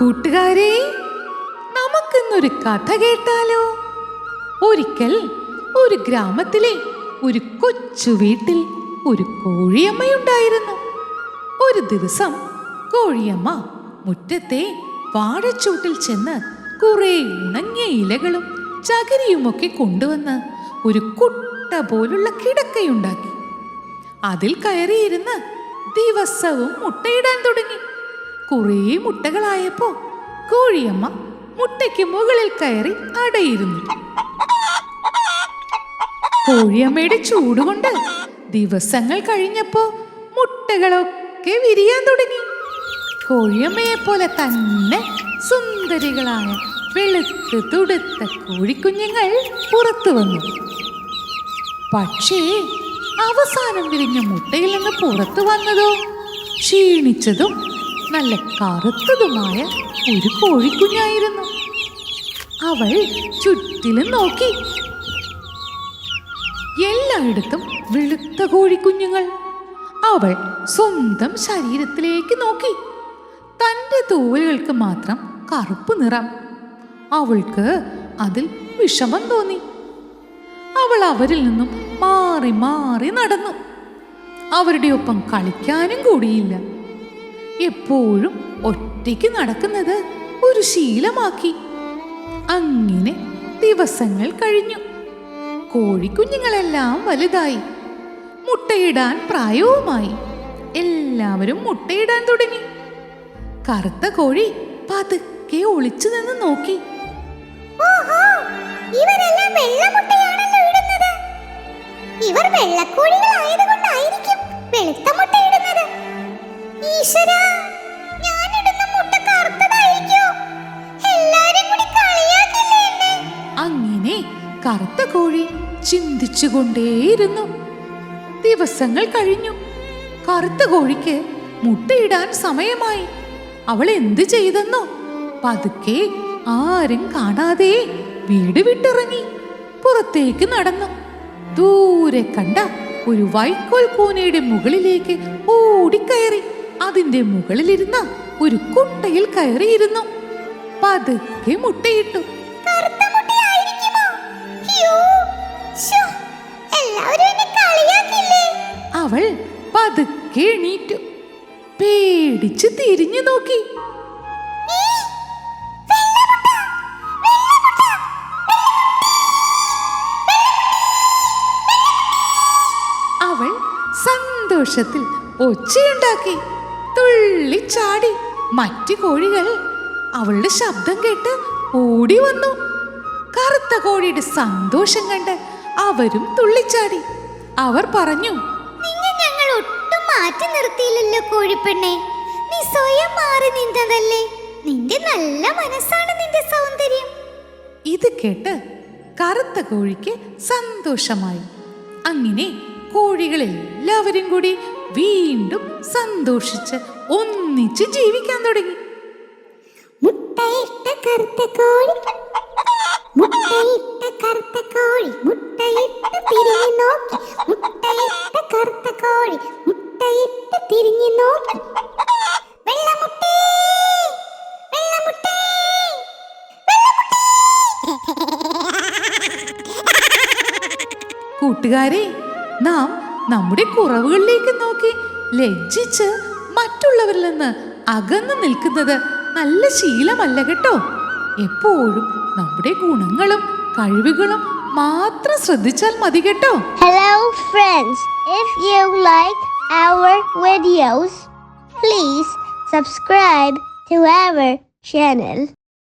കൂട്ടുകാരെ, നമുക്കിന്നൊരു കഥ കേട്ടാലോ? ഒരിക്കൽ ഒരു ഗ്രാമത്തിലെ ഒരു കൊച്ചു വീട്ടിൽ ഒരു കോഴിയമ്മയുണ്ടായിരുന്നു. ഒരു ദിവസം കോഴിയമ്മ മുറ്റത്തെ വാഴച്ചൂട്ടിൽ ചെന്ന് കുറെ ഉണങ്ങിയ ഇലകളും ചകിരിയുമൊക്കെ കൊണ്ടുവന്ന് ഒരു കുട്ട പോലുള്ള കിടക്കയുണ്ടാക്കി. അതിൽ കയറിയിരുന്ന് ദിവസവും മുട്ടയിടാൻ തുടങ്ങി. കുറേ മുട്ടകളായപ്പോ കോഴിയമ്മ മുട്ടയ്ക്ക് മുകളിൽ കയറി അടയിരുന്നു. കോഴിയമ്മയുടെ ചൂടുകൊണ്ട് ദിവസങ്ങൾ കഴിഞ്ഞപ്പോ മുട്ടകളൊക്കെ വിരിയാൻ തുടങ്ങി. കോഴിയമ്മയെ പോലെ തന്നെ സുന്ദരികളായ വെളുത്ത് തുടുത്ത കോഴിക്കുഞ്ഞുങ്ങൾ പുറത്തു വന്നു. പക്ഷേ അവസാനം വിരിഞ്ഞ മുട്ടയിൽ നിന്ന് പുറത്തു വന്നതോ ക്ഷീണിച്ചതും നല്ല കറുത്തതുമായ ഒരു കോഴിക്കുഞ്ഞായിരുന്നു. അവൾ ചുറ്റിലും നോക്കി. എല്ലായിടത്തും വെളുത്ത കോഴിക്കുഞ്ഞുങ്ങൾ. അവൾ സ്വന്തം ശരീരത്തിലേക്ക് നോക്കി. തൻ്റെ തൂവലുകൾക്ക് മാത്രം കറുപ്പ് നിറം. അവൾക്ക് അതിൽ വിഷമം തോന്നി. അവൾ അവരിൽ നിന്നും മാറി മാറി നടന്നു. അവരുടെ ഒപ്പം കളിക്കാനും കൂടിയില്ല. എപ്പോഴും ഒറ്റയ്ക്ക് നടക്കുന്നത് ഒരു ശീലമാക്കി. അങ്ങനെ ദിവസങ്ങൾ കഴിഞ്ഞു. കോഴിക്കുഞ്ഞുങ്ങളെല്ലാം വലുതായി. മുട്ടയിടാൻ പ്രായവുമായി. എല്ലാവരും മുട്ടയിടാൻ തുടങ്ങി. കറുത്ത കോഴി പതുക്കെ ഒളിച്ചു നിന്ന് നോക്കി. ഇവർ വെള്ളക്കോഴികളായതുകൊണ്ടായിരിക്കും വെളുത്ത മുട്ട ഇടുന്നത്. ഈശ്വരാ, ഞാൻ ഇടുന്ന മുട്ട കറുത്തതായിരിക്കോ? എല്ലാരും കൂടി കളിയാക്കില്ലേ എന്നെ? അങ്ങനെ കറുത്ത കോഴി ചിന്തിച്ചുകൊണ്ടേയിരുന്നു. ദിവസങ്ങൾ കഴിഞ്ഞു. കറുത്ത കോഴിക്ക് മുട്ടയിടാൻ സമയമായി. അവൾ എന്ത് ചെയ്തെന്നോ? പതുക്കെ ആരും കാണാതെ വീട് വിട്ടിറങ്ങി പുറത്തേക്ക് നടന്നു. ദൂരെ കണ്ട ഒരു വൈക്കോൽ കൂനയുടെ മുകളിലേക്ക് ഓടിക്കയറി. അതിന്റെ മുകളിലിരുന്ന ഒരു കുട്ടയിൽ കയറിയിരുന്നു. പതുക്കെ മുട്ടയിട്ടു. അവൾ പതുക്കെ എണീറ്റു. പേടിച്ച് തിരിഞ്ഞു നോക്കി. അവൾ സന്തോഷത്തിൽ ഒച്ചയുണ്ടാക്കി, തുള്ളിച്ചാടി. മറ്റു കോഴികൾ അവളുടെ ശബ്ദം കേട്ട് ഓടി വന്നു. കറുത്ത കോഴിയുടെ സന്തോഷം കണ്ട് അവരും തുള്ളിച്ചാടി. അവർ പറഞ്ഞു, ഞങ്ങൾ ഒട്ടും മാറ്റി നിർത്തിയില്ലല്ലോ കോഴിപ്പെണ്ണെ. നീ സ്വയം മാറി നിന്നതല്ലേ. നിന്റെ നല്ല മനസ്സാണ് നിന്റെ സൗന്ദര്യം. ഇത് കേട്ട് കറുത്ത കോഴിക്ക് സന്തോഷമായി. അങ്ങനെ കോഴികളെല്ലാവരും കൂടി വീണ്ടും സന്തോഷിച്ച് ഒന്നിച്ച് ജീവിക്കാൻ തുടങ്ങി. മുട്ടയിട്ട കറുത്ത കോഴി, മുട്ടയിട്ട കറുത്ത കോഴി, മുട്ടയിട്ട് തിരിഞ്ഞു നോക്കി. മുട്ടയിട്ട കറുത്ത കോഴി, മുട്ടയിട്ട് തിരിഞ്ഞു നോക്കി. വെള്ളമുട്ടേ, വെള്ളമുട്ടേ, കൂട്ടുകാരെ, നാം നമ്മുടെ കുറവുകളിലേക്ക് നോക്കി ലജ്ജിച്ച് മറ്റുള്ളവരിൽ നിന്ന് അകന്നു നിൽക്കുന്നത് നല്ല ശീലമല്ല കേട്ടോ. എപ്പോഴും നമ്മുടെ ഗുണങ്ങളും കഴിവുകളും മാത്രം ശ്രദ്ധിച്ചാൽ മതി കേട്ടോ. Hello friends, if you like our videos, please subscribe to our channel.